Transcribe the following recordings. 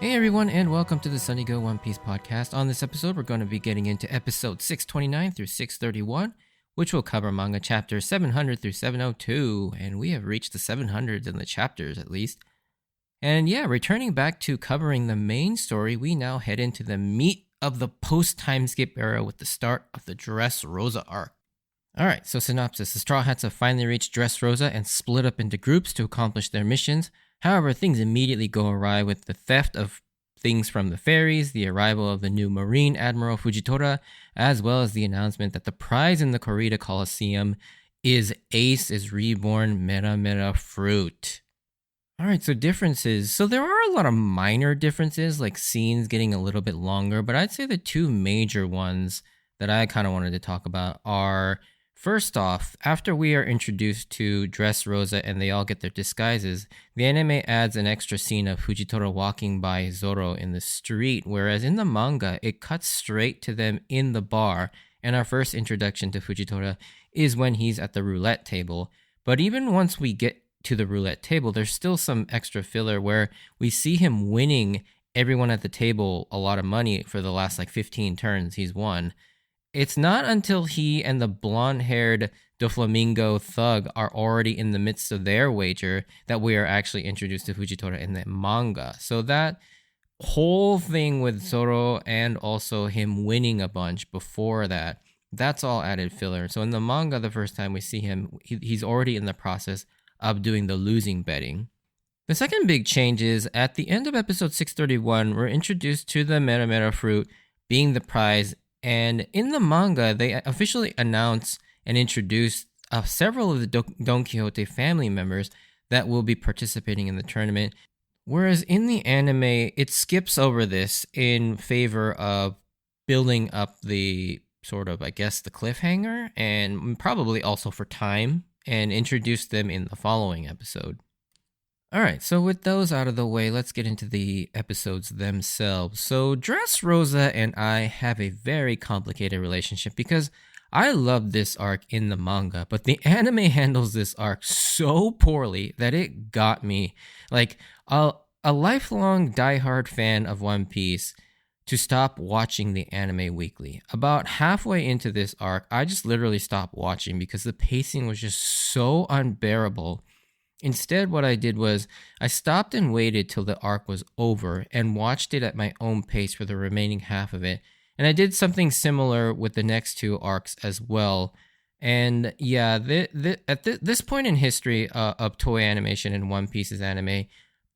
Hey everyone, and welcome to the Sunny Go One Piece podcast. On this episode, we're going to be getting into episode 629 through 631, which will cover manga chapters 700 through 702, and we have reached the 700s in the chapters at least. And yeah, returning back to covering the main story, we now head into the meat of the post-time skip era with the start of the Dress Rosa arc. Alright, so synopsis. The Straw Hats have finally reached Dress Rosa and split up into groups to accomplish their missions. However, things immediately go awry with the theft of things from the fairies, the arrival of the new Marine Admiral Fujitora, as well as the announcement that the prize in the Corrida Coliseum is Ace is Reborn Mera Mera Fruit. Alright, so differences. So there are a lot of minor differences, like scenes getting a little bit longer, but I'd say the two major ones that I kind of wanted to talk about are, first off, after we are introduced to Dress Rosa and they all get their disguises, the anime adds an extra scene of Fujitora walking by Zoro in the street, whereas in the manga, it cuts straight to them in the bar, and our first introduction to Fujitora is when he's at the roulette table. But even once we get to the roulette table, there's still some extra filler where we see him winning everyone at the table a lot of money for the last 15 turns he's won. It's not until he and the blonde-haired Doflamingo thug are already in the midst of their wager that we are actually introduced to Fujitora in the manga. So that whole thing with Zoro and also him winning a bunch before that, that's all added filler. So in the manga, the first time we see him, he's already in the process of doing the losing betting. The second big change is at the end of episode 631, we're introduced to the Mera Mera Fruit being the prize. And in the manga, they officially announce and introduce several of the Don Quixote family members that will be participating in the tournament. Whereas in the anime, it skips over this in favor of building up the sort of, the cliffhanger, and probably also for time, and introduce them in the following episode. Alright, so with those out of the way, let's get into the episodes themselves. So Dress Rosa and I have a very complicated relationship because I love this arc in the manga, but the anime handles this arc so poorly that it got me, a lifelong diehard fan of One Piece, to stop watching the anime weekly. About halfway into this arc, I just literally stopped watching because the pacing was just so unbearable. Instead, what I did was I stopped and waited till the arc was over and watched it at my own pace for the remaining half of it. And I did something similar with the next two arcs as well. And yeah, at this point in history of Toei animation and One Piece's anime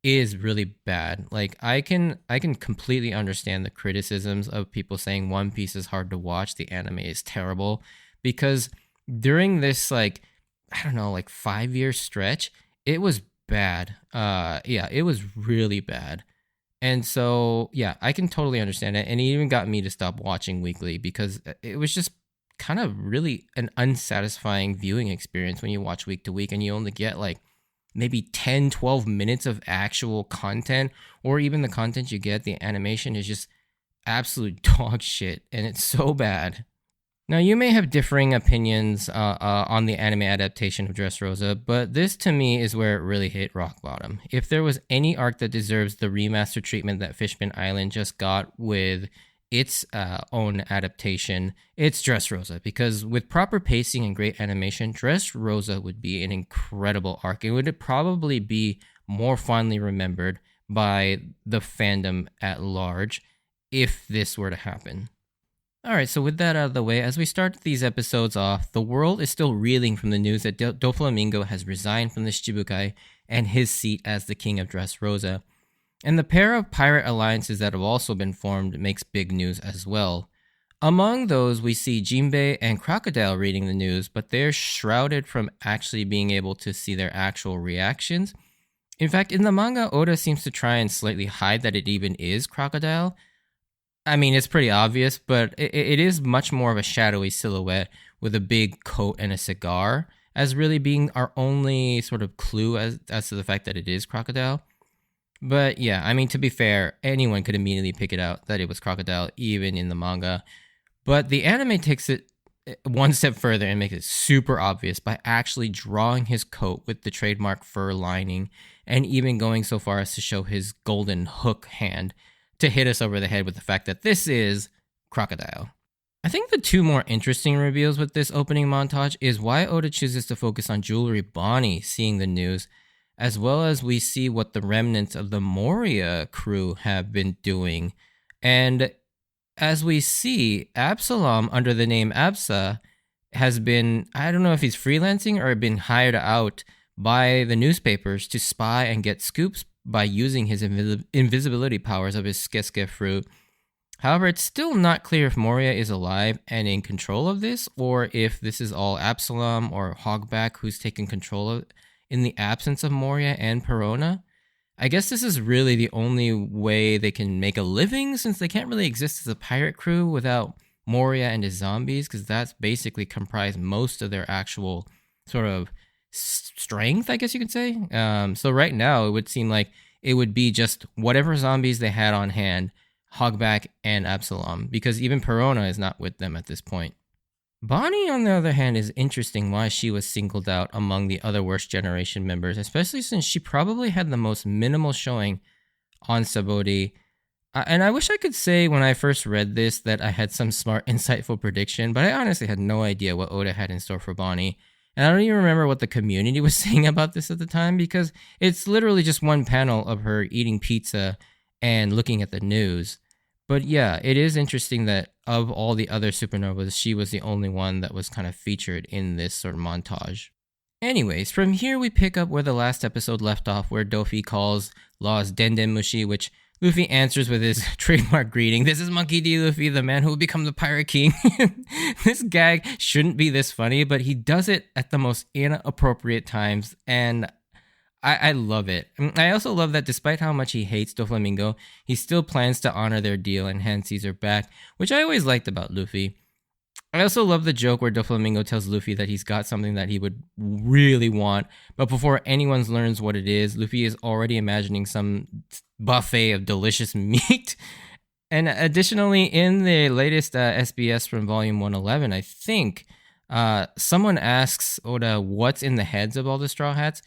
is really bad. I can completely understand the criticisms of people saying One Piece is hard to watch, the anime is terrible, because during this 5-year stretch, it was bad. It was really bad. And so, yeah, I can totally understand it. And it even got me to stop watching weekly because it was just kind of really an unsatisfying viewing experience when you watch week to week and you only get maybe 10, 12 minutes of actual content, or even the content you get, the animation is just absolute dog shit. And it's so bad. Now, you may have differing opinions on the anime adaptation of Dress Rosa, but this to me is where it really hit rock bottom. If there was any arc that deserves the remaster treatment that Fishman Island just got with its own adaptation, it's Dress Rosa, because with proper pacing and great animation, Dress Rosa would be an incredible arc. It would probably be more fondly remembered by the fandom at large if this were to happen. Alright, so with that out of the way, as we start these episodes off, the world is still reeling from the news that Doflamingo has resigned from the Shichibukai and his seat as the king of Dress Rosa. And the pair of pirate alliances that have also been formed makes big news as well. Among those, we see Jinbei and Crocodile reading the news, but they're shrouded from actually being able to see their actual reactions. In fact, in the manga, Oda seems to try and slightly hide that it even is Crocodile. I mean, it's pretty obvious, but it is much more of a shadowy silhouette with a big coat and a cigar as really being our only sort of clue as to the fact that it is Crocodile. But yeah, I mean, to be fair, anyone could immediately pick it out that it was Crocodile, even in the manga. But the anime takes it one step further and make it super obvious by actually drawing his coat with the trademark fur lining and even going so far as to show his golden hook hand to hit us over the head with the fact that this is Crocodile. I think the two more interesting reveals with this opening montage is why Oda chooses to focus on Jewelry Bonnie seeing the news, as well as we see what the remnants of the Moria crew have been doing. And as we see, Absalom, under the name Absa, has been, I don't know if he's freelancing or been hired out by the newspapers to spy and get scoops by using his invisibility powers of his Skeske fruit. However, it's still not clear if Moria is alive and in control of this, or if this is all Absalom or Hogback who's taken control of in the absence of Moria and Perona. I guess this is really the only way they can make a living, since they can't really exist as a pirate crew without Moria and his zombies, because that's basically comprised most of their actual sort of strength, I guess you could say. So right now, it would seem like it would be just whatever zombies they had on hand, Hogback and Absalom, because even Perona is not with them at this point. Bonnie, on the other hand, is interesting why she was singled out among the other Worst Generation members, especially since she probably had the most minimal showing on Sabodi. And I wish I could say when I first read this that I had some smart, insightful prediction, but I honestly had no idea what Oda had in store for Bonnie. And I don't even remember what the community was saying about this at the time, because it's literally just one panel of her eating pizza and looking at the news. But yeah, it is interesting that of all the other supernovas, she was the only one that was kind of featured in this sort of montage. Anyways, from here we pick up where the last episode left off, where Dofi calls Law's Denden Mushi, which Luffy answers with his trademark greeting. This is Monkey D. Luffy, the man who will become the Pirate King. This gag shouldn't be this funny, but he does it at the most inappropriate times, and I love it. I also love that despite how much he hates Doflamingo, he still plans to honor their deal and hand Caesar back, which I always liked about Luffy. I also love the joke where Doflamingo tells Luffy that he's got something that he would really want, but before anyone learns what it is, Luffy is already imagining some buffet of delicious meat. And additionally, in the latest SBS from Volume 111, I think, someone asks Oda what's in the heads of all the Straw Hats.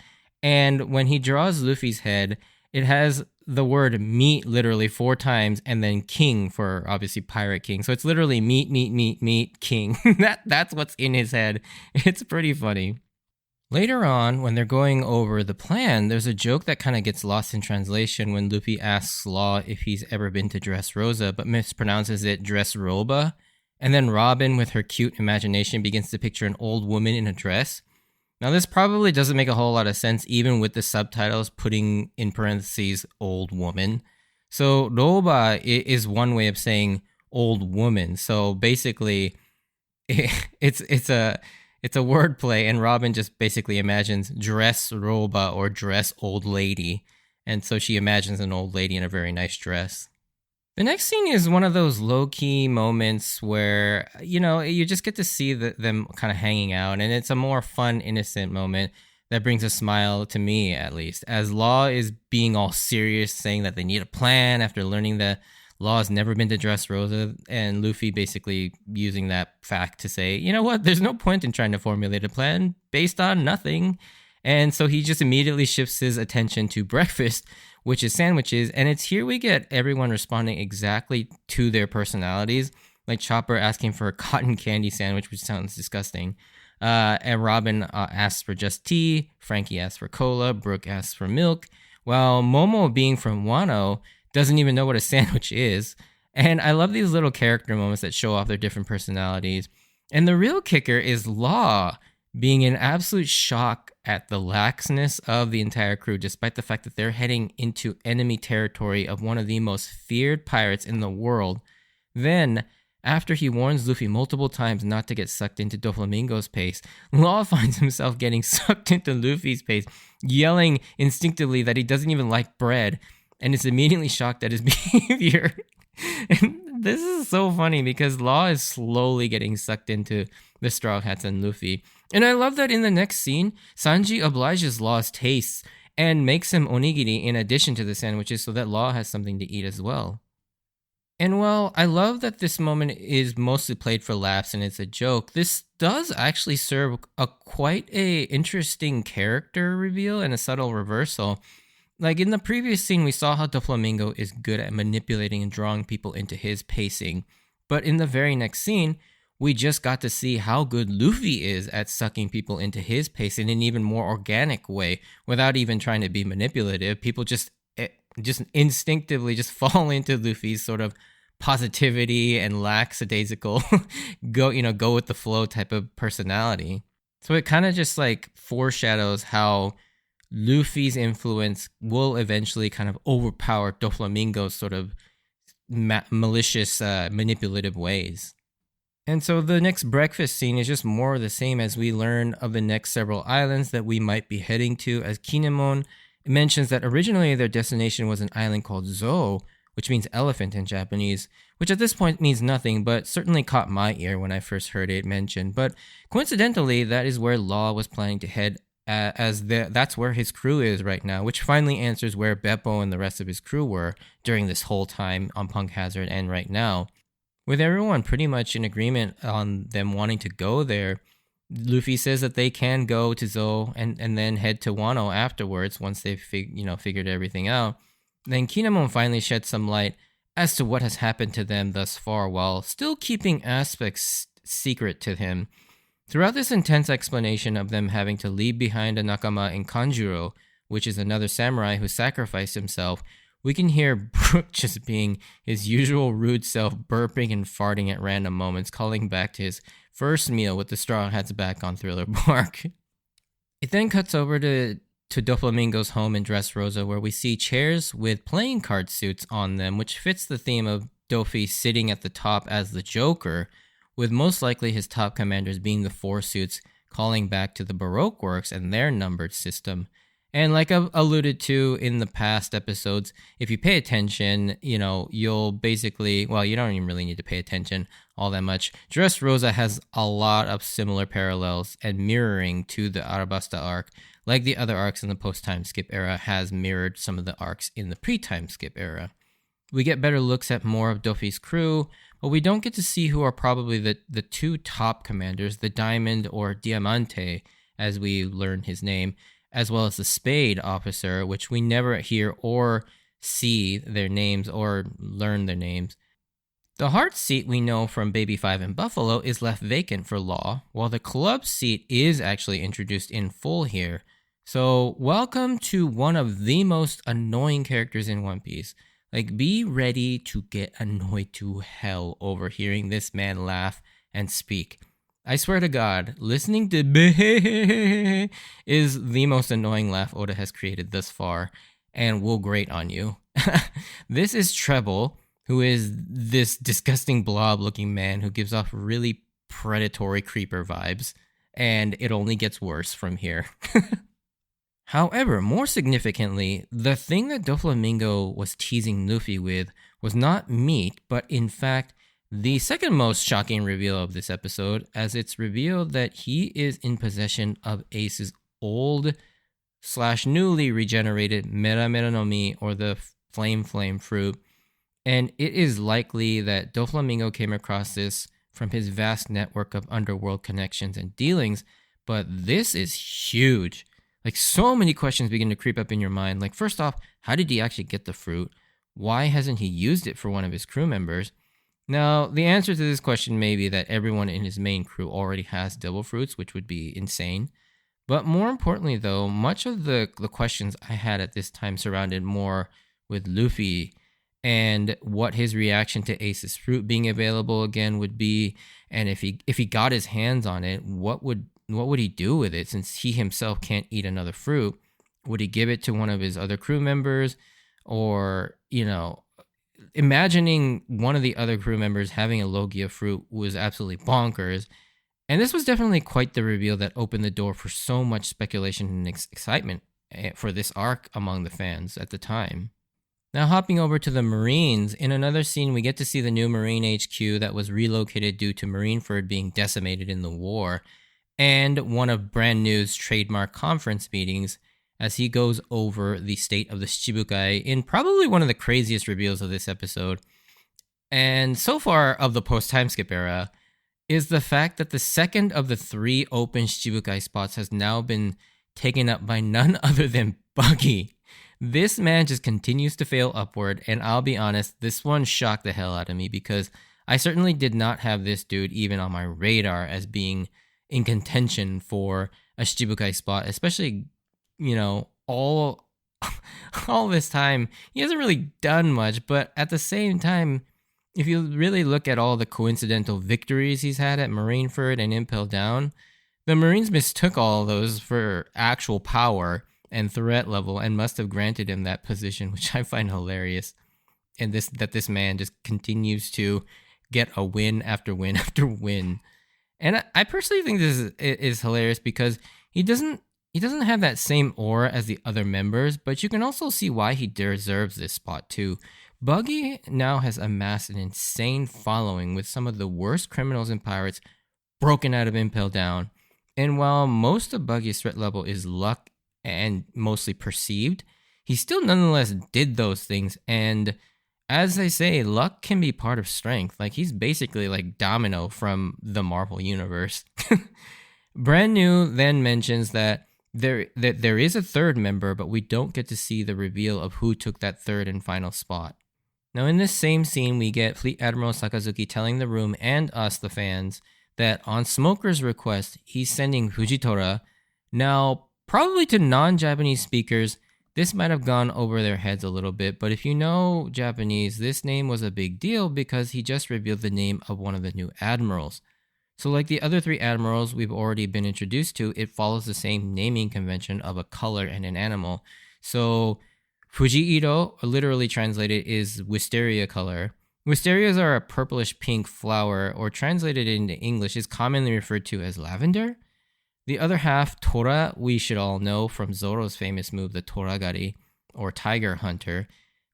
And when he draws Luffy's head, it has the word meat literally 4 times and then king for obviously Pirate King. So it's literally meat, meat, meat, meat, king. That's what's in his head. It's pretty funny. Later on, when they're going over the plan, there's a joke that kind of gets lost in translation when Luffy asks Law if he's ever been to Dress Rosa, but mispronounces it Dress Roba. And then Robin, with her cute imagination, begins to picture an old woman in a dress. Now, this probably doesn't make a whole lot of sense, even with the subtitles putting in parentheses old woman. So, Roba is one way of saying old woman. So basically, it's a wordplay, and Robin just basically imagines dress roba or dress old lady. And so she imagines an old lady in a very nice dress. The next scene is one of those low-key moments where, you just get to see them kind of hanging out, and it's a more fun, innocent moment that brings a smile to me, at least, as Law is being all serious, saying that they need a plan after learning that Law has never been to Dressrosa, and Luffy basically using that fact to say, you know what, there's no point in trying to formulate a plan based on nothing. And so he just immediately shifts his attention to breakfast, which is sandwiches, and it's here we get everyone responding exactly to their personalities, like Chopper asking for a cotton candy sandwich, which sounds disgusting, and Robin asks for just tea, Frankie asks for cola, Brooke asks for milk, while Momo, being from Wano, doesn't even know what a sandwich is. And I love these little character moments that show off their different personalities. And the real kicker is Law being in absolute shock at the laxness of the entire crew, despite the fact that they're heading into enemy territory of one of the most feared pirates in the world. Then, after he warns Luffy multiple times not to get sucked into Doflamingo's pace, Law finds himself getting sucked into Luffy's pace, yelling instinctively that he doesn't even like bread, and is immediately shocked at his behavior. And this is so funny because Law is slowly getting sucked into the Straw Hats and Luffy. And I love that in the next scene, Sanji obliges Law's tastes and makes him onigiri in addition to the sandwiches so that Law has something to eat as well. And while I love that this moment is mostly played for laughs and it's a joke, this does actually serve a quite a interesting character reveal and a subtle reversal. Like in the previous scene, we saw how Doflamingo is good at manipulating and drawing people into his pacing. But in the very next scene, we just got to see how good Luffy is at sucking people into his pace in an even more organic way without even trying to be manipulative. People just instinctively just fall into Luffy's sort of positivity and lackadaisical go with the flow type of personality. So it kind of just like foreshadows how Luffy's influence will eventually kind of overpower Doflamingo's sort of malicious, manipulative ways. And so the next breakfast scene is just more of the same as we learn of the next several islands that we might be heading to, as Kinemon mentions that originally their destination was an island called Zo, which means elephant in Japanese, which at this point means nothing, but certainly caught my ear when I first heard it mentioned. But coincidentally, that is where Law was planning to head, that's where his crew is right now, which finally answers where Beppo and the rest of his crew were during this whole time on Punk Hazard and right now. With everyone pretty much in agreement on them wanting to go there, Luffy says that they can go to Zo and then head to Wano afterwards once they've figured everything out. Then Kinemon finally sheds some light as to what has happened to them thus far while still keeping aspects secret to him. Throughout this intense explanation of them having to leave behind a nakama in Kanjuro, which is another samurai who sacrificed himself, we can hear Brook just being his usual rude self, burping and farting at random moments, calling back to his first meal with the Straw Hats back on Thriller Bark. It then cuts over to Doflamingo's home in Dress Rosa, where we see chairs with playing card suits on them, which fits the theme of Dofi sitting at the top as the Joker, with most likely his top commanders being the four suits, calling back to the Baroque works and their numbered system. And like I've alluded to in the past episodes, if you pay attention, you'll basically, well, you don't even really need to pay attention all that much. Dress Rosa has a lot of similar parallels and mirroring to the Arabasta arc, like the other arcs in the post-time skip era has mirrored some of the arcs in the pre-time skip era. We get better looks at more of Dofi's crew, but we don't get to see who are probably the two top commanders, the Diamond or Diamante, as we learn his name, as well as the Spade officer, which we never hear or see their names or learn their names. The Heart seat we know from Baby 5 and Buffalo is left vacant for Law, while the Club seat is actually introduced in full here. So welcome to one of the most annoying characters in One Piece. Like, be ready to get annoyed to hell over hearing this man laugh and speak. I swear to God, listening to is the most annoying laugh Oda has created thus far and will grate on you. This is Treble, who is this disgusting blob-looking man who gives off really predatory creeper vibes, and it only gets worse from here. However, more significantly, the thing that Doflamingo was teasing Luffy with was not meat, but in fact, the second most shocking reveal of this episode, as it's revealed that he is in possession of Ace's old/newly regenerated Mera Mera no Mi, or the Flame fruit, and it is likely that Doflamingo came across this from his vast network of underworld connections and dealings, but this is huge. Like, so many questions begin to creep up in your mind. Like, first off, how did he actually get the fruit? Why hasn't he used it for one of his crew members? Now, the answer to this question may be that everyone in his main crew already has devil fruits, which would be insane. But more importantly, though, much of the questions I had at this time surrounded more with Luffy and what his reaction to Ace's fruit being available again would be, and if he got his hands on it, what would he do with it since he himself can't eat another fruit? Would he give it to one of his other crew members? Or, imagining one of the other crew members having a Logia fruit was absolutely bonkers. And this was definitely quite the reveal that opened the door for so much speculation and excitement for this arc among the fans at the time. Now, hopping over to the Marines, in another scene we get to see the new Marine HQ that was relocated due to Marineford being decimated in the war, and one of Brand New's trademark conference meetings as he goes over the state of the Shichibukai in probably one of the craziest reveals of this episode. And so far of the post-time skip era is the fact that the second of the 3 open Shichibukai spots has now been taken up by none other than Buggy. This man just continues to fail upward, and I'll be honest, this one shocked the hell out of me because I certainly did not have this dude even on my radar as being in contention for a Shichibukai spot, especially, all all this time. He hasn't really done much, but at the same time, if you really look at all the coincidental victories he's had at Marineford and Impel Down, the Marines mistook all of those for actual power and threat level and must have granted him that position, which I find hilarious. And this man just continues to get a win after win after win. And I personally think this is hilarious because he doesn't have that same aura as the other members, but you can also see why he deserves this spot too. Buggy now has amassed an insane following with some of the worst criminals and pirates broken out of Impel Down. And while most of Buggy's threat level is luck and mostly perceived, he still nonetheless did those things. And as they say, luck can be part of strength. Like, he's basically like Domino from the Marvel Universe. Brand New then mentions that there is a third member, but we don't get to see the reveal of who took that third and final spot. Now, in this same scene, we get Fleet Admiral Sakazuki telling the room and us, the fans, that on Smoker's request, he's sending Fujitora. Now, probably to non-Japanese speakers, this might have gone over their heads a little bit, but if you know Japanese, this name was a big deal because he just revealed the name of one of the new admirals. So like the other 3 admirals we've already been introduced to, it follows the same naming convention of a color and an animal. So Fujiiro, literally translated, is wisteria color. Wisterias are a purplish pink flower, or translated into English, is commonly referred to as lavender. The other half, Tora, we should all know from Zoro's famous move, the Toragari, or Tiger Hunter,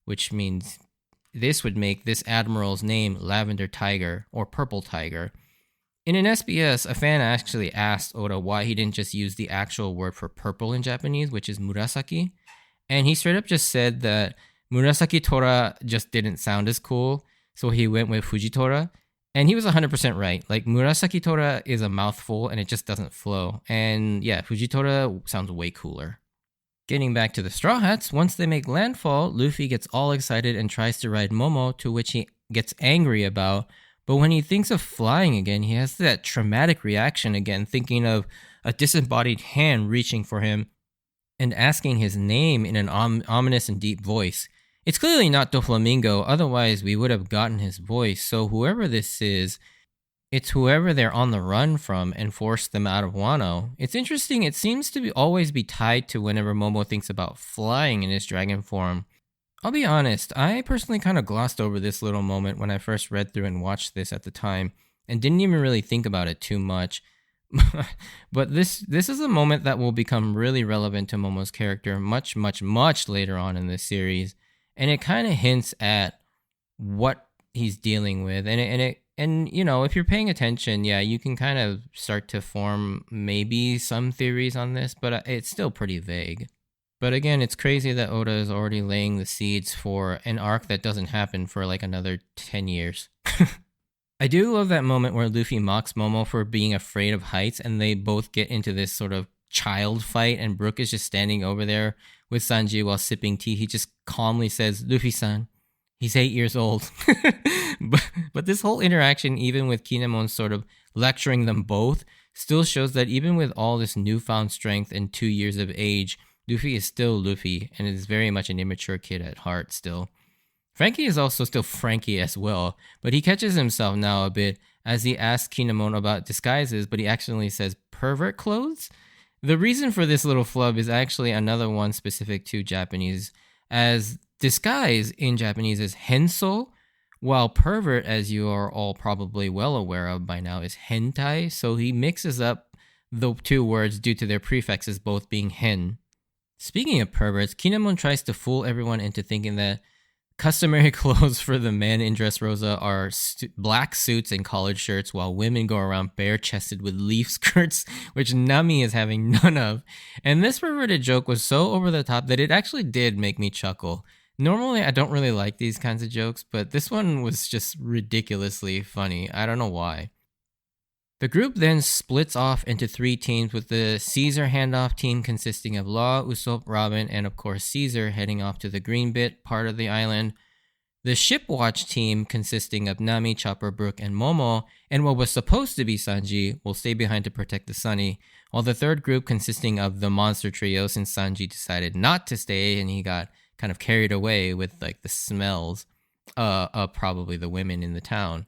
which means this would make this admiral's name Lavender Tiger, or Purple Tiger. In an SBS, a fan actually asked Oda why he didn't just use the actual word for purple in Japanese, which is murasaki, and he straight up just said that Murasaki Tora just didn't sound as cool, so he went with Fujitora. And he was 100% right. Like, Murasaki Tora is a mouthful and it just doesn't flow. And yeah, Fujitora sounds way cooler. Getting back to the Straw Hats, once they make landfall, Luffy gets all excited and tries to ride Momo, to which he gets angry about. But when he thinks of flying again, he has that traumatic reaction again, thinking of a disembodied hand reaching for him and asking his name in an ominous and deep voice. It's clearly not Doflamingo, otherwise we would have gotten his voice, so whoever this is, it's whoever they're on the run from and forced them out of Wano. It's interesting, it seems to always be tied to whenever Momo thinks about flying in his dragon form. I'll be honest, I personally kind of glossed over this little moment when I first read through and watched this at the time, and didn't even really think about it too much. But this is a moment that will become really relevant to Momo's character much, much, much later on in this series. And it kind of hints at what he's dealing with. And you know, if you're paying attention, yeah, you can kind of start to form maybe some theories on this, but it's still pretty vague. But again, it's crazy that Oda is already laying the seeds for an arc that doesn't happen for like another 10 years. I do love that moment where Luffy mocks Momo for being afraid of heights, and they both get into this sort of child fight, and Brook is just standing over there with Sanji while sipping tea. He just calmly says, Luffy-san, he's 8 years old. but this whole interaction, even with Kinemon sort of lecturing them both, still shows that even with all this newfound strength and 2 years of age, Luffy is still Luffy, and is very much an immature kid at heart still. Frankie is also still Frankie as well, but he catches himself now a bit as he asks Kinemon about disguises, but he actually says pervert clothes? The reason for this little flub is actually another one specific to Japanese, as disguise in Japanese is henso, while pervert, as you are all probably well aware of by now, is hentai, so he mixes up the two words due to their prefixes both being hen. Speaking of perverts, Kinemon tries to fool everyone into thinking that customary clothes for the men in Dressrosa are black suits and collared shirts, while women go around bare-chested with leaf skirts, which Nami is having none of. And this perverted joke was so over the top that it actually did make me chuckle. Normally, I don't really like these kinds of jokes, but this one was just ridiculously funny. I don't know why. The group then splits off into three teams, with the Caesar handoff team consisting of Law, Usopp, Robin, and of course Caesar heading off to the green bit part of the island. The Shipwatch team, consisting of Nami, Chopper, Brook, and Momo, and what was supposed to be Sanji, will stay behind to protect the Sunny, while the third group, consisting of the Monster Trio, since Sanji decided not to stay and he got kind of carried away with like the smells of probably the women in the town,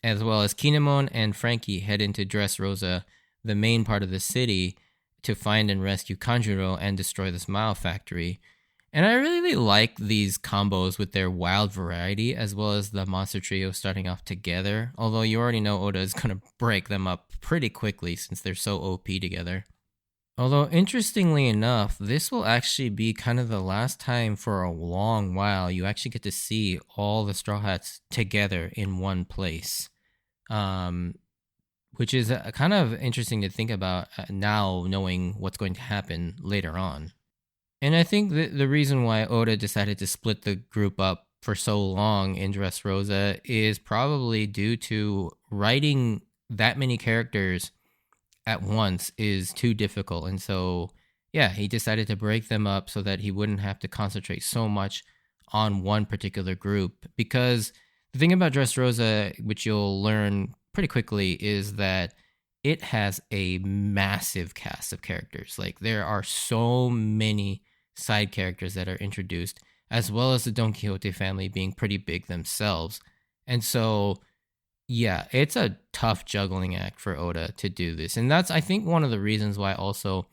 as well as Kinemon and Frankie, head into Dress Rosa, the main part of the city, to find and rescue Kanjuro and destroy the Smile Factory. And I really like these combos with their wild variety, as well as the Monster Trio starting off together, although you already know Oda is going to break them up pretty quickly since they're so OP together. Although, interestingly enough, this will actually be kind of the last time for a long while you actually get to see all the Straw Hats together in one place. Which is kind of interesting to think about now, knowing what's going to happen later on. And I think the reason why Oda decided to split the group up for so long in Dressrosa is probably due to writing that many characters at once is too difficult. And so, yeah, he decided to break them up so that he wouldn't have to concentrate so much on one particular group. Because the thing about Dressrosa, which you'll learn pretty quickly, is that it has a massive cast of characters. Like, there are so many side characters that are introduced, as well as the Don Quixote family being pretty big themselves. And so, yeah, it's a tough juggling act for Oda to do this. And that's, I think, one of the reasons why also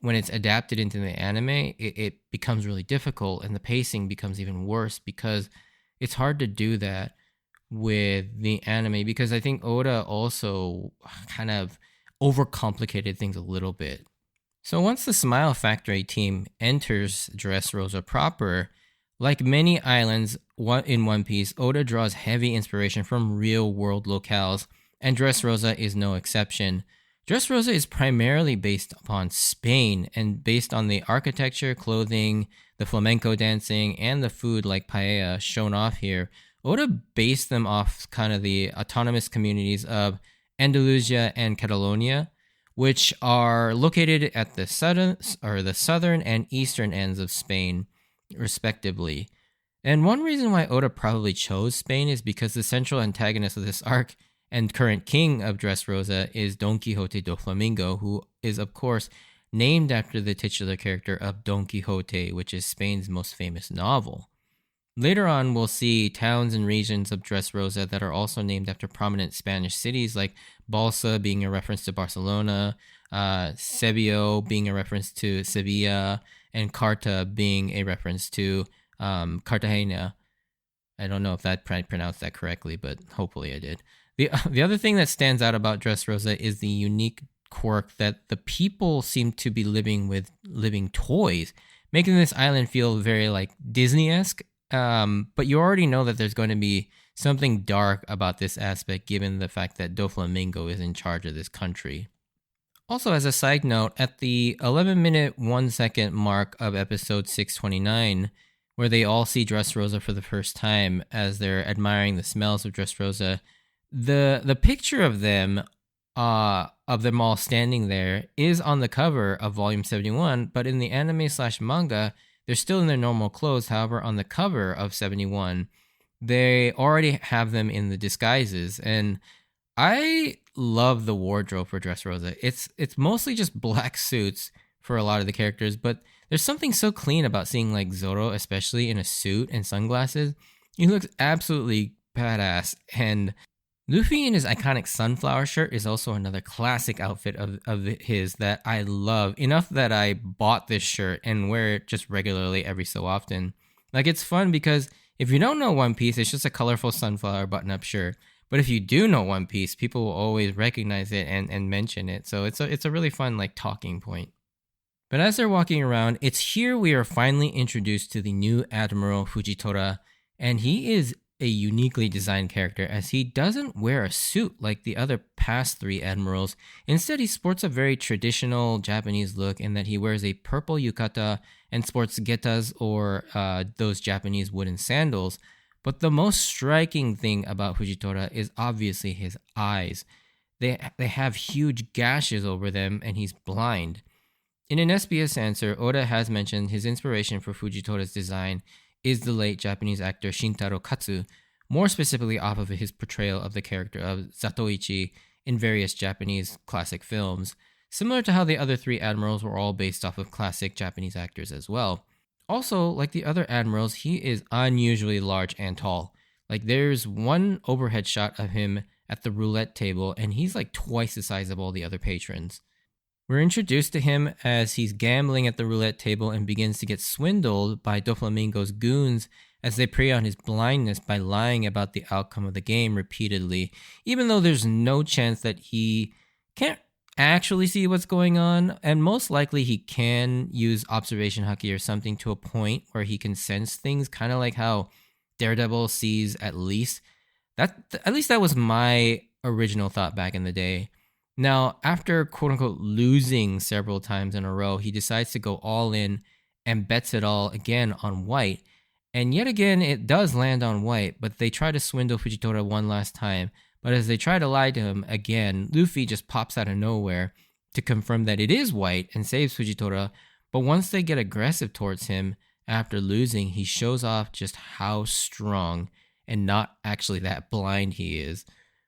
when it's adapted into the anime, it becomes really difficult and the pacing becomes even worse, because it's hard to do that with the anime, because I think Oda also kind of overcomplicated things a little bit. So once the Smile Factory team enters Dressrosa proper, like many islands in One Piece, Oda draws heavy inspiration from real-world locales, and Dressrosa is no exception. Dressrosa is primarily based upon Spain, and based on the architecture, clothing, the flamenco dancing, and the food like paella shown off here. Oda based them off kind of the autonomous communities of Andalusia and Catalonia, which are located at the southern and eastern ends of Spain, respectively. And one reason why Oda probably chose Spain is because the central antagonist of this arc and current king of Dressrosa is Don Quixote do Flamingo, who is, of course, named after the titular character of Don Quixote, which is Spain's most famous novel. Later on, we'll see towns and regions of Dressrosa that are also named after prominent Spanish cities, like Balsa being a reference to Barcelona, Sevilla being a reference to Sevilla, and Carta being a reference to Cartagena. I don't know if I pronounced that correctly, but hopefully I did. The other thing that stands out about Dressrosa is the unique quirk that the people seem to be living with living toys, making this island feel very like Disney-esque. But you already know that there's going to be something dark about this aspect, given the fact that Doflamingo is in charge of this country. Also, as a side note, at the 11-minute 1-second mark of episode 629, where they all see Dressrosa for the first time as they're admiring the smells of Dressrosa, the picture of them all standing there is on the cover of volume 71, but in the anime/manga, they're still in their normal clothes. However, on the cover of 71, they already have them in the disguises. And I love the wardrobe for Dressrosa. It's mostly just black suits for a lot of the characters, but there's something so clean about seeing like Zoro, especially in a suit and sunglasses. He looks absolutely badass. And Luffy in his iconic sunflower shirt is also another classic outfit of his that I love, enough that I bought this shirt and wear it just regularly every so often. Like, it's fun because if you don't know One Piece, it's just a colorful sunflower button-up shirt. But if you do know One Piece, people will always recognize it and mention it. So it's a really fun like talking point. But as they're walking around, it's here we are finally introduced to the new Admiral Fujitora, and he is a uniquely designed character, as he doesn't wear a suit like the other past three admirals. Instead, he sports a very traditional Japanese look in that he wears a purple yukata and sports getas, or those Japanese wooden sandals. But the most striking thing about Fujitora is obviously his eyes. They have huge gashes over them, and he's blind. In an SBS answer, Oda has mentioned his inspiration for Fujitora's design is the late Japanese actor Shintaro Katsu, more specifically off of his portrayal of the character of Zatoichi in various Japanese classic films, similar to how the other three admirals were all based off of classic Japanese actors as well. Also, like the other admirals, he is unusually large and tall. Like, there's one overhead shot of him at the roulette table, and he's like twice the size of all the other patrons. We're introduced to him as he's gambling at the roulette table and begins to get swindled by Doflamingo's goons as they prey on his blindness by lying about the outcome of the game repeatedly, even though there's no chance that he can't actually see what's going on, and most likely he can use observation haki or something to a point where he can sense things, kind of like how Daredevil sees at least. At least that was my original thought back in the day. Now, after quote-unquote losing several times in a row, he decides to go all in and bets it all again on white. And yet again, it does land on white, but they try to swindle Fujitora one last time. But as they try to lie to him again, Luffy just pops out of nowhere to confirm that it is white and saves Fujitora. But once they get aggressive towards him after losing, he shows off just how strong and not actually that blind he is,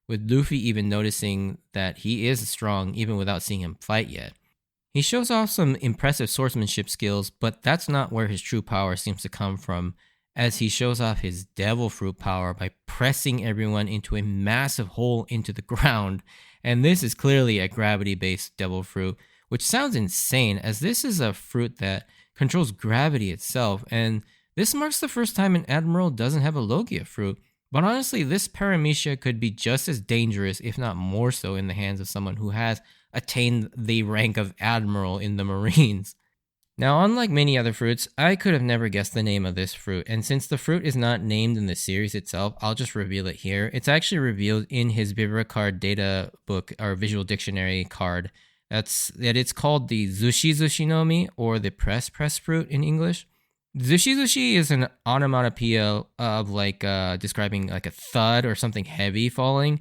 with Luffy even noticing that he is strong even without seeing him fight yet. He shows off some impressive swordsmanship skills, but that's not where his true power seems to come from, as he shows off his devil fruit power by pressing everyone into a massive hole into the ground. And this is clearly a gravity-based devil fruit, which sounds insane, as this is a fruit that controls gravity itself, and this marks the first time an admiral doesn't have a Logia fruit. But honestly, this paramecia could be just as dangerous, if not more so, in the hands of someone who has attained the rank of admiral in the Marines. Now, unlike many other fruits, I could have never guessed the name of this fruit, and since the fruit is not named in the series itself, I'll just reveal it here. It's actually revealed in his Vivra card data book, or visual dictionary card. It's called the Zushi Zushi no Mi, or the press fruit in English. Zushi Zushi is an onomatopoeia of describing like a thud or something heavy falling,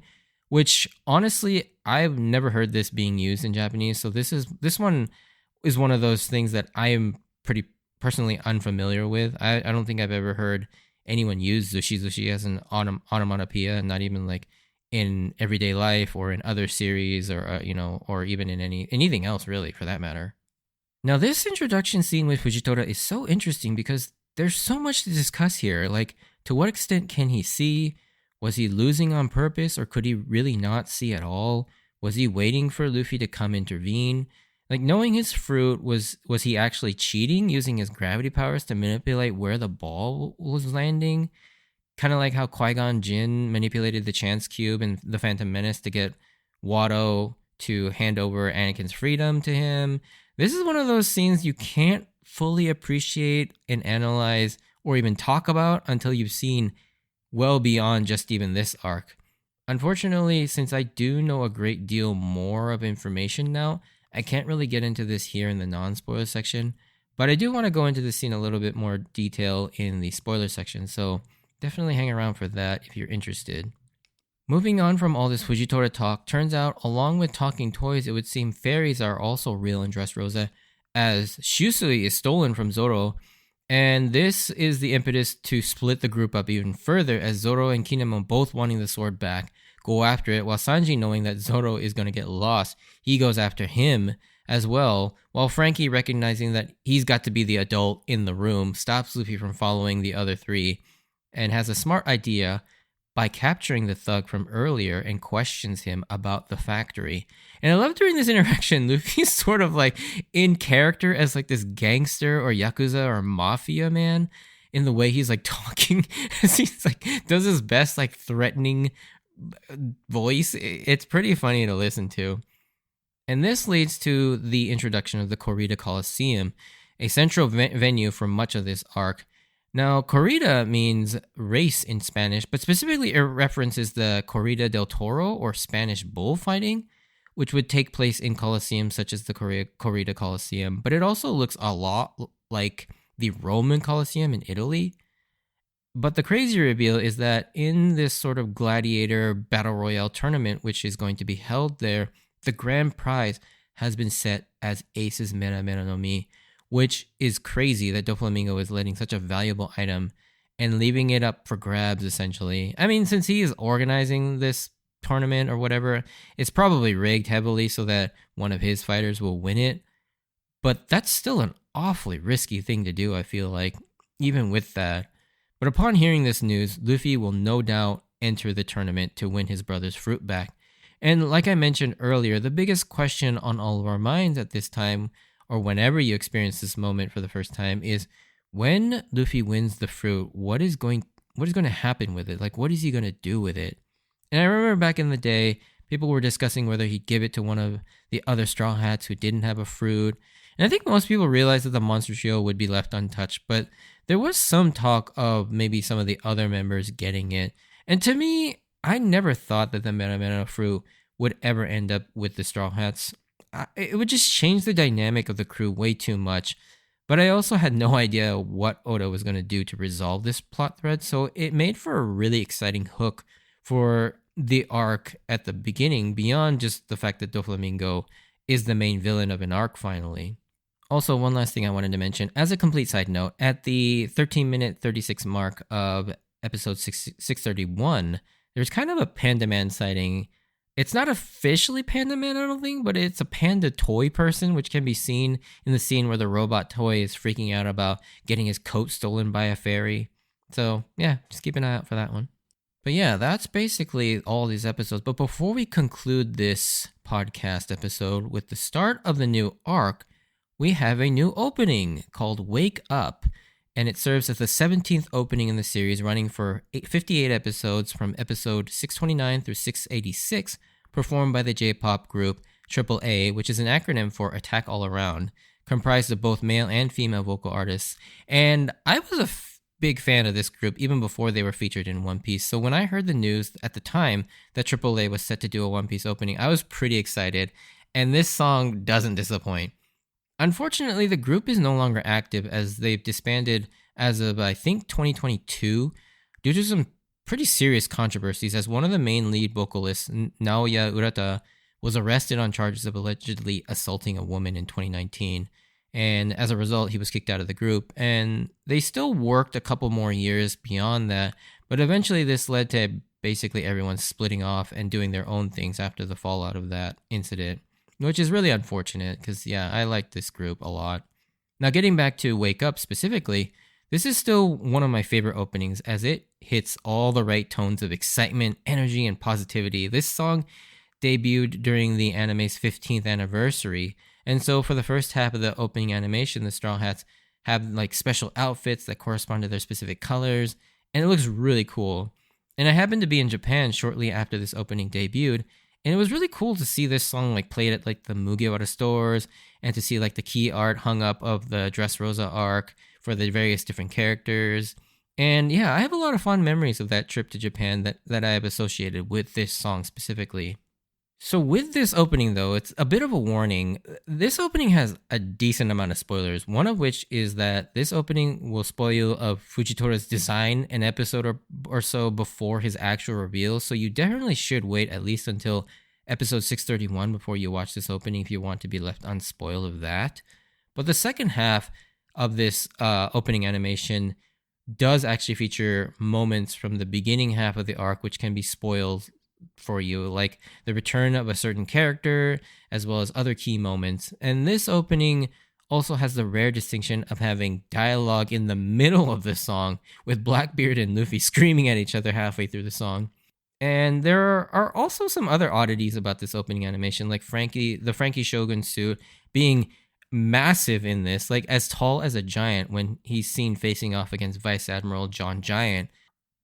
which honestly I've never heard this being used in Japanese. So this one is one of those things that I am pretty personally unfamiliar with. I don't think I've ever heard anyone use Zushi Zushi as an onomatopoeia, not even like in everyday life or in other series or or even in anything else really for that matter. Now, this introduction scene with Fujitora is so interesting because there's so much to discuss here. Like, to what extent can he see? Was he losing on purpose, or could he really not see at all? Was he waiting for Luffy to come intervene? Like, knowing his fruit, was he actually cheating, using his gravity powers to manipulate where the ball was landing? Kind of like how Qui-Gon Jinn manipulated the Chance Cube in The Phantom Menace to get Watto to hand over Anakin's freedom to him. This is one of those scenes you can't fully appreciate and analyze or even talk about until you've seen well beyond just even this arc. Unfortunately, since I do know a great deal more of information now, I can't really get into this here in the non-spoiler section, but I do want to go into this scene a little bit more detail in the spoiler section, so definitely hang around for that if you're interested. Moving on from all this Fujitora talk, turns out along with talking toys, it would seem fairies are also real in Dressrosa, as Shusui is stolen from Zoro, and this is the impetus to split the group up even further, as Zoro and Kinemon, both wanting the sword back, go after it, while Sanji, knowing that Zoro is going to get lost, he goes after him as well, while Frankie, recognizing that he's got to be the adult in the room, stops Luffy from following the other three, and has a smart idea by capturing the thug from earlier and questions him about the factory. And I love during this interaction, Luffy's sort of like in character as like this gangster or yakuza or mafia man in the way he's like talking as he's like does his best like threatening voice. It's pretty funny to listen to. And this leads to the introduction of the Corrida Coliseum, a central venue for much of this arc. Now, corrida means race in Spanish, but specifically it references the corrida del toro, or Spanish bullfighting, which would take place in coliseums such as the Corrida Coliseum. But it also looks a lot like the Roman Coliseum in Italy. But the crazy reveal is that in this sort of gladiator battle royale tournament, which is going to be held there, the grand prize has been set as Ace's Mera Mera no Mi, which is crazy that Doflamingo is letting such a valuable item and leaving it up for grabs, essentially. I mean, since he is organizing this tournament or whatever, it's probably rigged heavily so that one of his fighters will win it. But that's still an awfully risky thing to do, I feel like, even with that. But upon hearing this news, Luffy will no doubt enter the tournament to win his brother's fruit back. And like I mentioned earlier, the biggest question on all of our minds at this time, or whenever you experience this moment for the first time, is when Luffy wins the fruit, what is going to happen with it? Like, what is he going to do with it? And I remember back in the day, people were discussing whether he'd give it to one of the other Straw Hats who didn't have a fruit. And I think most people realized that the Monster Trio would be left untouched, but there was some talk of maybe some of the other members getting it. And to me, I never thought that the Mera Mera fruit would ever end up with the Straw Hats. It would just change the dynamic of the crew way too much. But I also had no idea what Oda was going to do to resolve this plot thread, so it made for a really exciting hook for the arc at the beginning, beyond just the fact that Doflamingo is the main villain of an arc finally. Also, one last thing I wanted to mention, as a complete side note, at the 13-minute 36 mark of episode 631, there's kind of a Panda Man sighting. It's not officially Panda Man, I don't think, but it's a panda toy person, which can be seen in the scene where the robot toy is freaking out about getting his coat stolen by a fairy. So, yeah, just keep an eye out for that one. But yeah, that's basically all these episodes. But before we conclude this podcast episode with the start of the new arc, we have a new opening called Wake Up, and it serves as the 17th opening in the series, running for 58 episodes from episode 629 through 686, performed by the J-pop group AAA, which is an acronym for Attack All Around, comprised of both male and female vocal artists. And I was a big fan of this group even before they were featured in One Piece, so when I heard the news at the time that AAA was set to do a One Piece opening, I was pretty excited, and this song doesn't disappoint. Unfortunately, the group is no longer active as they've disbanded as of, I think, 2022 due to some pretty serious controversies, as one of the main lead vocalists, Naoya Urata, was arrested on charges of allegedly assaulting a woman in 2019. And as a result, he was kicked out of the group. And they still worked a couple more years beyond that, but eventually this led to basically everyone splitting off and doing their own things after the fallout of that incident, which is really unfortunate because, yeah, I like this group a lot. Now, getting back to Wake Up specifically, this is still one of my favorite openings as it hits all the right tones of excitement, energy, and positivity. This song debuted during the anime's 15th anniversary, and so for the first half of the opening animation, the Straw Hats have like special outfits that correspond to their specific colors, and it looks really cool. And I happened to be in Japan shortly after this opening debuted, and it was really cool to see this song like played at like the Mugiwara stores, and to see like the key art hung up of the Dress Rosa arc for the various different characters. And yeah, I have a lot of fond memories of that trip to Japan that I have associated with this song specifically. So with this opening though, it's a bit of a warning. This opening has a decent amount of spoilers, one of which is that this opening will spoil you of Fujitora's design an episode or so before his actual reveal, so you definitely should wait at least until episode 631 before you watch this opening if you want to be left unspoiled of that. But the second half of this opening animation does actually feature moments from the beginning half of the arc which can be spoiled for you, like the return of a certain character as well as other key moments. And this opening also has the rare distinction of having dialogue in the middle of the song, with Blackbeard and Luffy screaming at each other halfway through the song. And there are also some other oddities about this opening animation, like the Frankie Shogun suit being massive in this, like as tall as a giant when he's seen facing off against Vice Admiral John Giant,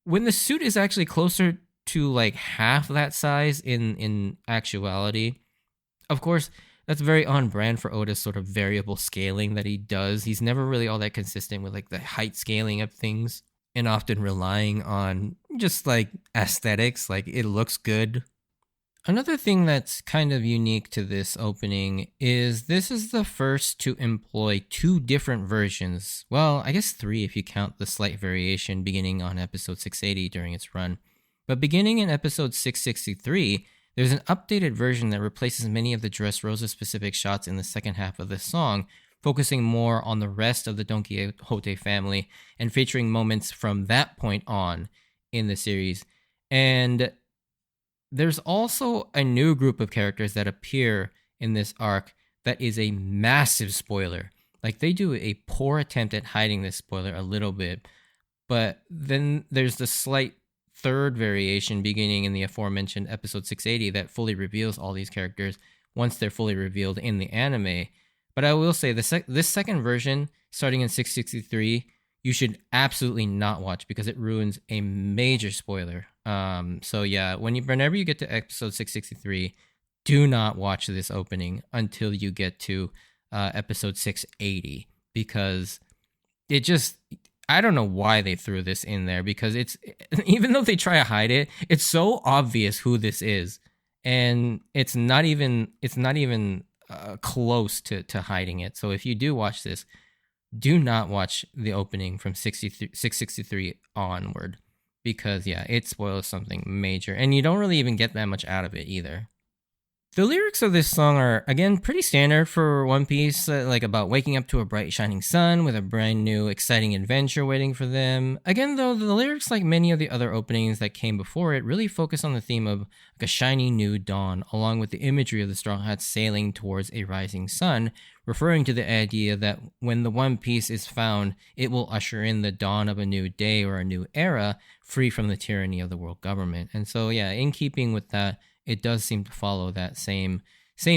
when the suit is actually closer to like half that size in actuality. Of course, that's very on brand for Oda's sort of variable scaling that he does. He's never really all that consistent with like the height scaling of things, and often relying on just like aesthetics, like it looks good. Another thing that's kind of unique to this opening is this is the first to employ two different versions. Well, I guess three if you count the slight variation beginning on episode 680 during its run. But beginning in episode 663, there's an updated version that replaces many of the Dress Rosa specific shots in the second half of the song, focusing more on the rest of the Don Quixote family and featuring moments from that point on in the series. And there's also a new group of characters that appear in this arc that is a massive spoiler. Like, they do a poor attempt at hiding this spoiler a little bit, but then there's the slight third variation beginning in the aforementioned episode 680 that fully reveals all these characters once they're fully revealed in the anime. But I will say this second version, starting in 663, you should absolutely not watch because it ruins a major spoiler. So yeah, whenever you get to episode 663, do not watch this opening until you get to episode 680, because it just, I don't know why they threw this in there, because it's, even though they try to hide it, it's so obvious who this is, and it's not even close to hiding it. So if you do watch this, do not watch the opening from 663 onward, because yeah, it spoils something major, and you don't really even get that much out of it either. The lyrics of this song are, again, pretty standard for One Piece, like about waking up to a bright shining sun with a brand new exciting adventure waiting for them. Again, though, the lyrics, like many of the other openings that came before it, really focus on the theme of like a shiny new dawn, along with the imagery of the Straw Hats sailing towards a rising sun, referring to the idea that when the One Piece is found, it will usher in the dawn of a new day or a new era, free from the tyranny of the world government. And so, yeah, in keeping with that, it does seem to follow that same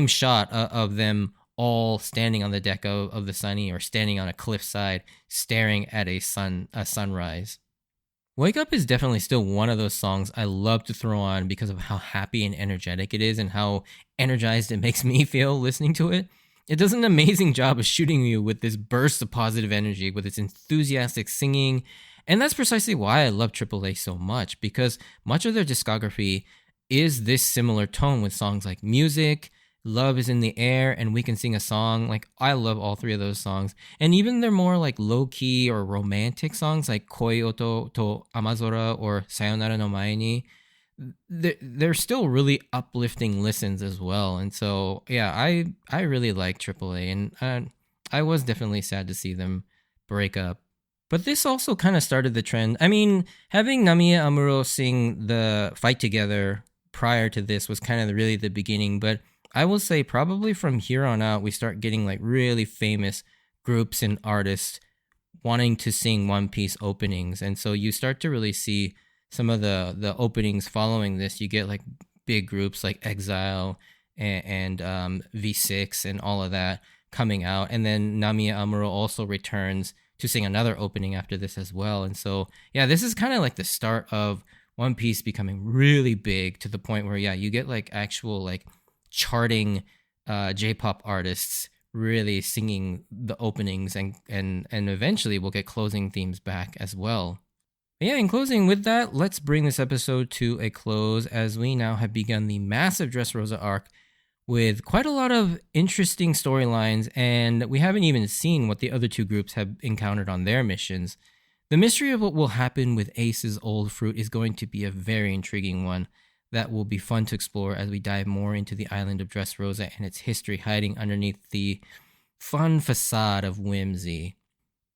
shot of them all standing on the deck of the Sunny, or standing on a cliffside staring at a sunrise. Wake Up is definitely still one of those songs I love to throw on because of how happy and energetic it is, and how energized it makes me feel listening to it. It does an amazing job of shooting you with this burst of positive energy with its enthusiastic singing, and that's precisely why I love AAA so much, because much of their discography is this similar tone with songs like Music, Love is in the Air, and We Can Sing a Song. Like, I love all three of those songs. And even their more like low-key or romantic songs like Koi Oto to Amazora or Sayonara no Mae ni, they're still really uplifting listens as well. And so, yeah, I really like AAA, and I was definitely sad to see them break up. But this also kind of started the trend. I mean, having Namiya Amuro sing the Fight Together prior to this was kind of really the beginning, but I will say probably from here on out, we start getting like really famous groups and artists wanting to sing One Piece openings. And so you start to really see some of the openings following this. You get like big groups like Exile and V6 and all of that coming out. And then Namiya Amuro also returns to sing another opening after this as well. And so, yeah, this is kind of like the start of One Piece becoming really big, to the point where, yeah, you get like actual like charting J-pop artists really singing the openings, and eventually we'll get closing themes back as well. But yeah, in closing with that, let's bring this episode to a close, as we now have begun the massive Dressrosa arc with quite a lot of interesting storylines, and we haven't even seen what the other two groups have encountered on their missions. The mystery of what will happen with Ace's old fruit is going to be a very intriguing one that will be fun to explore as we dive more into the island of Dressrosa and its history hiding underneath the fun facade of whimsy.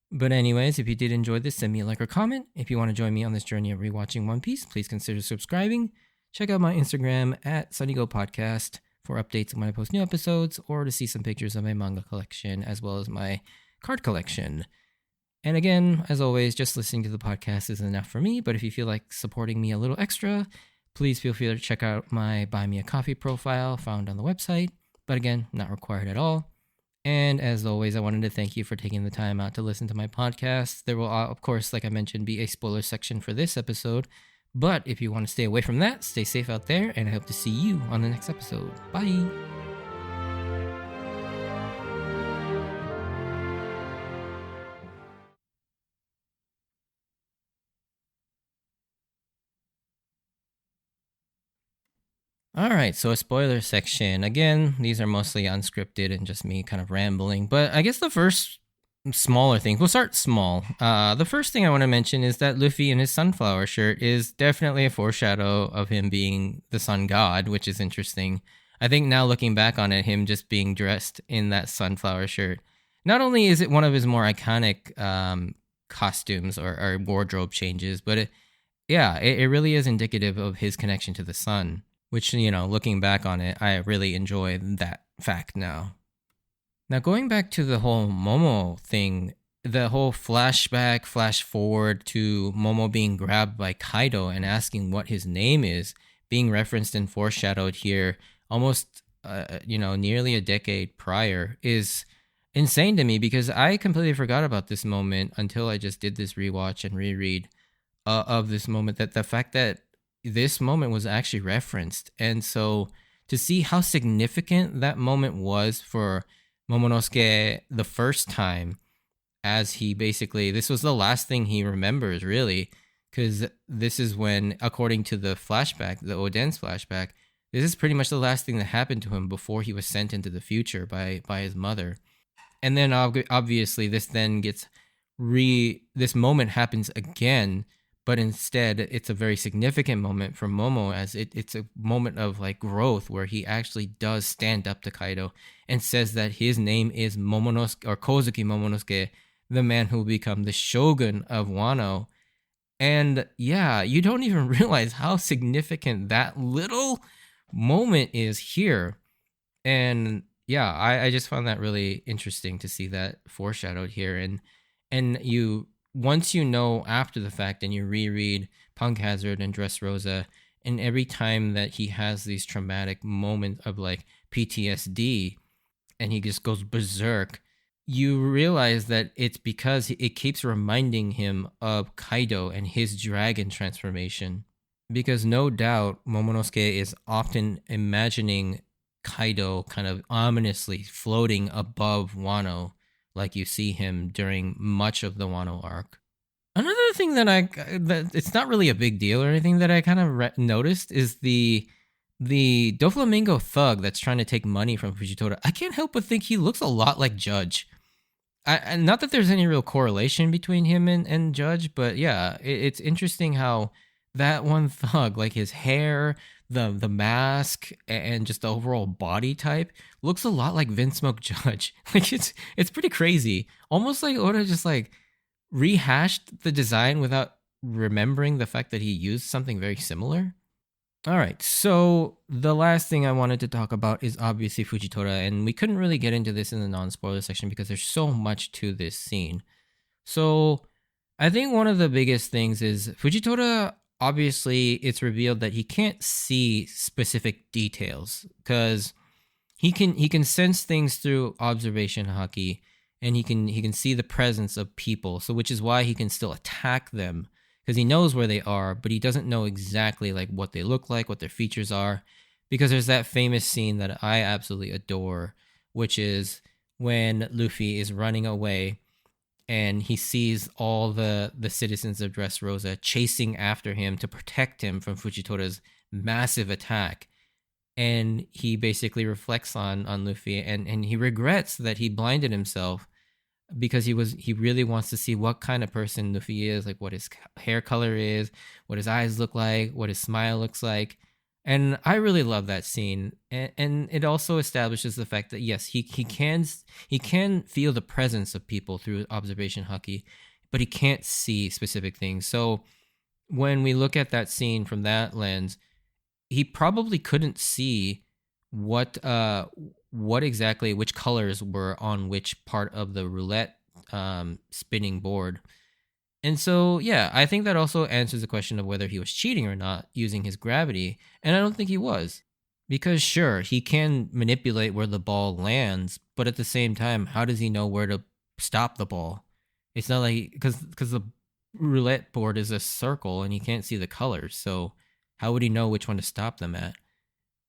But anyways, if you did enjoy this, send me a like or comment. If you want to join me on this journey of rewatching One Piece, please consider subscribing. Check out my Instagram at SunnyGoPodcast for updates when I post new episodes, or to see some pictures of my manga collection as well as my card collection. And again, as always, just listening to the podcast is enough for me, but if you feel like supporting me a little extra, please feel free to check out my Buy Me a Coffee profile found on the website, but again, not required at all. And as always, I wanted to thank you for taking the time out to listen to my podcast. There will, of course, like I mentioned, be a spoiler section for this episode, but if you want to stay away from that, stay safe out there, and I hope to see you on the next episode. Bye! All right, so a spoiler section. Again, these are mostly unscripted and just me kind of rambling. But I guess the first smaller thing, we'll start small. The first thing I want to mention is that Luffy in his sunflower shirt is definitely a foreshadow of him being the sun god, which is interesting. I think now looking back on it, him just being dressed in that sunflower shirt, not only is it one of his more iconic costumes or wardrobe changes, but it really is indicative of his connection to the sun, which, looking back on it, I really enjoy that fact now. Now, going back to the whole Momo thing, the whole flashback, flash forward to Momo being grabbed by Kaido and asking what his name is, being referenced and foreshadowed here almost, nearly a decade prior, is insane to me because I completely forgot about this moment until I just did this rewatch and reread of this moment, that the fact that this moment was actually referenced. And so to see how significant that moment was for Momonosuke the first time, as he basically, this was the last thing he remembers, really, because this is when, according to the flashback, the Oden's flashback, this is pretty much the last thing that happened to him before he was sent into the future by his mother. And then obviously this then gets this moment happens again, but instead it's a very significant moment for Momo, as it's a moment of like growth where he actually does stand up to Kaido and says that his name is Momonosuke, or Kozuki Momonosuke, the man who will become the shogun of Wano. And yeah, you don't even realize how significant that little moment is here. And yeah, I just found that really interesting to see that foreshadowed here. And you, once you know after the fact and you reread Punk Hazard and Dress Rosa, and every time that he has these traumatic moments of like PTSD and he just goes berserk, you realize that it's because it keeps reminding him of Kaido and his dragon transformation. Because no doubt Momonosuke is often imagining Kaido kind of ominously floating above Wano, like you see him during much of the Wano arc. Another thing that it's not really a big deal or anything that I kind of noticed is the Doflamingo thug that's trying to take money from Fujitora. I can't help but think he looks a lot like Judge. Not that there's any real correlation between him and Judge, but yeah, it's interesting how that one thug, like his hair, the mask, and just the overall body type, looks a lot like Vince Smoke Judge. Like it's pretty crazy. Almost like Oda just like rehashed the design without remembering the fact that he used something very similar. All right, so the last thing I wanted to talk about is obviously Fujitora, and we couldn't really get into this in the non-spoiler section because there's so much to this scene. So I think one of the biggest things is Fujitora, obviously it's revealed that he can't see specific details because he can sense things through observation haki, and he can see the presence of people, so which is why he can still attack them, because he knows where they are, but he doesn't know exactly like what they look like, what their features are, because there's that famous scene that I absolutely adore, which is when Luffy is running away and he sees all the citizens of Dressrosa chasing after him to protect him from Fujitora's massive attack. And he basically reflects on Luffy, and he regrets that he blinded himself because he really wants to see what kind of person Luffy is, like what his hair color is, what his eyes look like, what his smile looks like. And I really love that scene, and it also establishes the fact that yes, he can feel the presence of people through observation haki, but he can't see specific things. So when we look at that scene from that lens, he probably couldn't see what exactly, which colors were on which part of the roulette spinning board. And so, yeah, I think that also answers the question of whether he was cheating or not using his gravity. And I don't think he was. Because, sure, he can manipulate where the ball lands, but at the same time, how does he know where to stop the ball? It's not like, because the roulette board is a circle and he can't see the colors. So, how would he know which one to stop them at?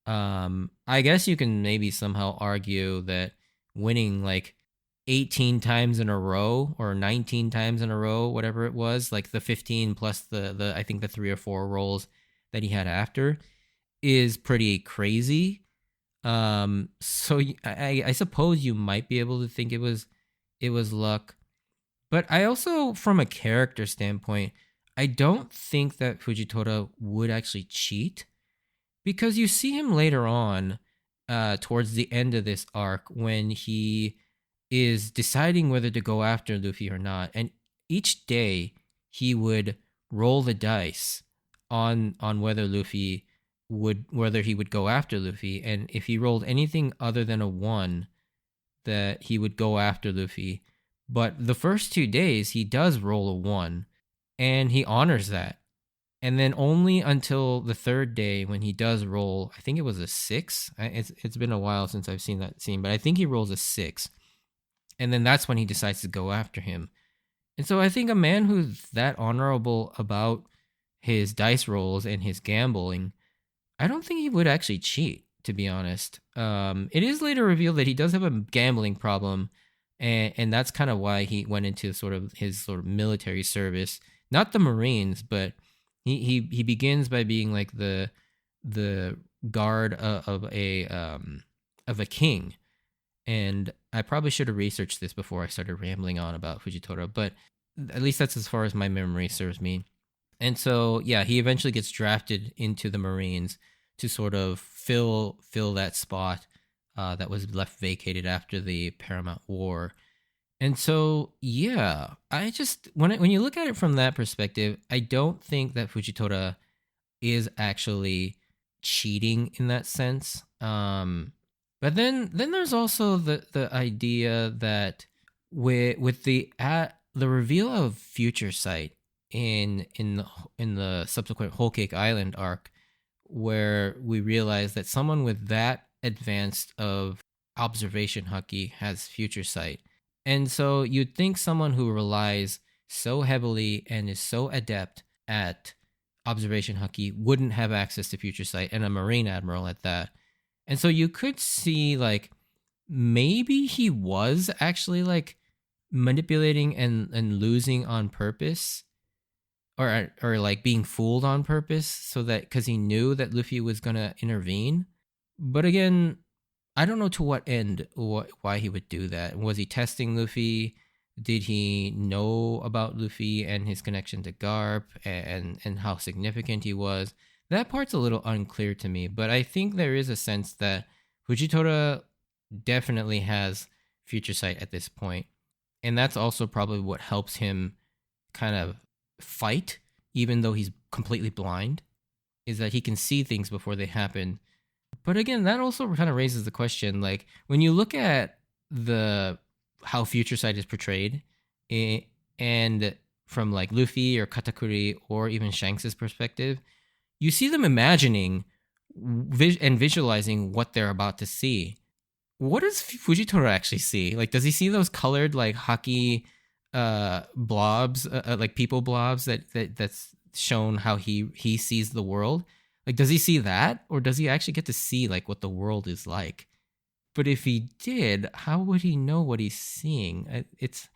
I guess you can maybe somehow argue that winning like 18 times in a row or 19 times in a row, whatever it was, like the 15 plus the I think the 3 or 4 rolls that he had after, is pretty crazy. So I suppose you might be able to think it was luck, but I also, from a character standpoint, I don't think that Fujitora would actually cheat, because you see him later on, towards the end of this arc, when he is deciding whether to go after Luffy or not, and each day he would roll the dice on whether he would go after Luffy, and if he rolled anything other than a 1, that he would go after Luffy. But the first 2 days he does roll a 1, and he honors that. And then only until the third day, when he does roll, I think it was a 6. It's been a while since I've seen that scene, but I think he rolls a 6. And then that's when he decides to go after him. And so I think a man who's that honorable about his dice rolls and his gambling, I don't think he would actually cheat, to be honest. It is later revealed that he does have a gambling problem, and that's kind of why he went into his sort of military service. Not the Marines, but he begins by being like the guard of a king. And I probably should have researched this before I started rambling on about Fujitora, but at least that's as far as my memory serves me. And so, yeah, he eventually gets drafted into the Marines to sort of fill that spot that was left vacated after the Paramount War. And so, yeah, I just, when you look at it from that perspective, I don't think that Fujitora is actually cheating in that sense. But then there's also the idea that with the reveal of Future Sight in the subsequent Whole Cake Island arc, where we realize that someone with that advanced of observation haki has Future Sight. And so you'd think someone who relies so heavily and is so adept at observation haki wouldn't have access to Future Sight, and a Marine Admiral at that. And so you could see, like, maybe he was actually like manipulating and losing on purpose, or like being fooled on purpose, so that, because he knew that Luffy was gonna intervene. But again, I don't know to what end, why he would do that. Was he testing Luffy? Did he know about Luffy and his connection to Garp, and how significant he was? That part's a little unclear to me, but I think there is a sense that Fujitora definitely has Future Sight at this point. And that's also probably what helps him kind of fight, even though he's completely blind, is that he can see things before they happen. But again, that also kind of raises the question, like, when you look at how Future Sight is portrayed, and from like Luffy or Katakuri or even Shanks' perspective, you see them imagining and visualizing what they're about to see. What does Fujitora actually see? Like, does he see those colored, like, haki blobs, like people blobs that's shown how he sees the world? Like, does he see that, or does he actually get to see like what the world is like? But if he did, how would he know what he's seeing? It's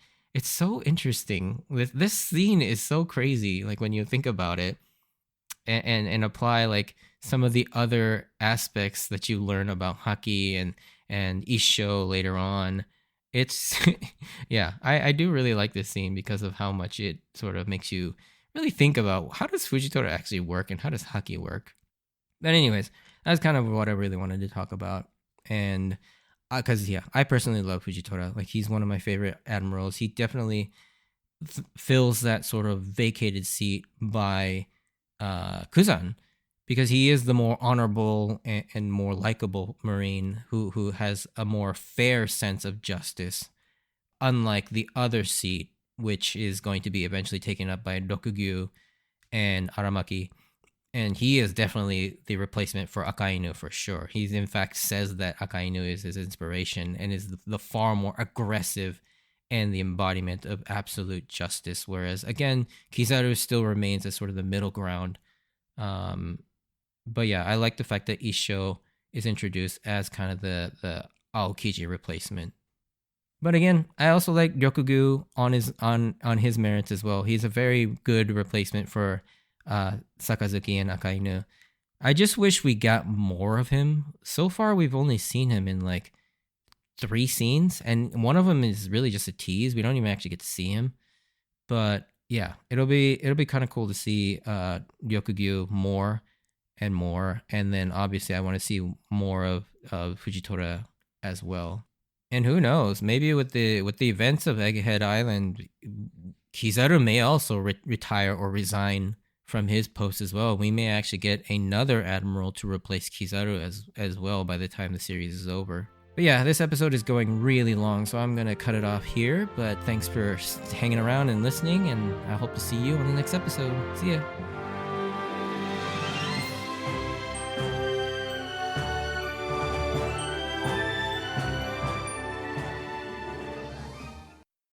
so interesting. This scene is so crazy, like, when you think about it, and apply like some of the other aspects that you learn about haki and Isho later on. It's yeah, I do really like this scene because of how much it sort of makes you really think about, how does Fujitora actually work and how does haki work. But anyways, that's kind of what I really wanted to talk about. And because yeah, I personally love Fujitora. Like, he's one of my favorite admirals. He definitely fills that sort of vacated seat by Kuzan, because he is the more honorable and more likable Marine who has a more fair sense of justice, unlike the other seat, which is going to be eventually taken up by Rokugyu and Aramaki. And he is definitely the replacement for Akainu for sure. He in fact says that Akainu is his inspiration and is the far more aggressive and the embodiment of absolute justice. Whereas, again, Kizaru still remains as sort of the middle ground. But yeah, I like the fact that Isho is introduced as kind of the Aokiji replacement. But again, I also like Ryokugyu on his merits as well. He's a very good replacement for Sakazuki and Akainu. I just wish we got more of him. So far, we've only seen him in like 3 scenes, and one of them is really just a tease. We don't even actually get to see him. But yeah, it'll be kind of cool to see Ryokugyu more and more, and then obviously I want to see more of Fujitora as well. And who knows, maybe with the events of Egghead Island, Kizaru may also retire or resign from his post as well. We may actually get another admiral to replace Kizaru as well by the time the series is over. But yeah, this episode is going really long, so I'm going to cut it off here. But thanks for hanging around and listening, and I hope to see you on the next episode. See ya.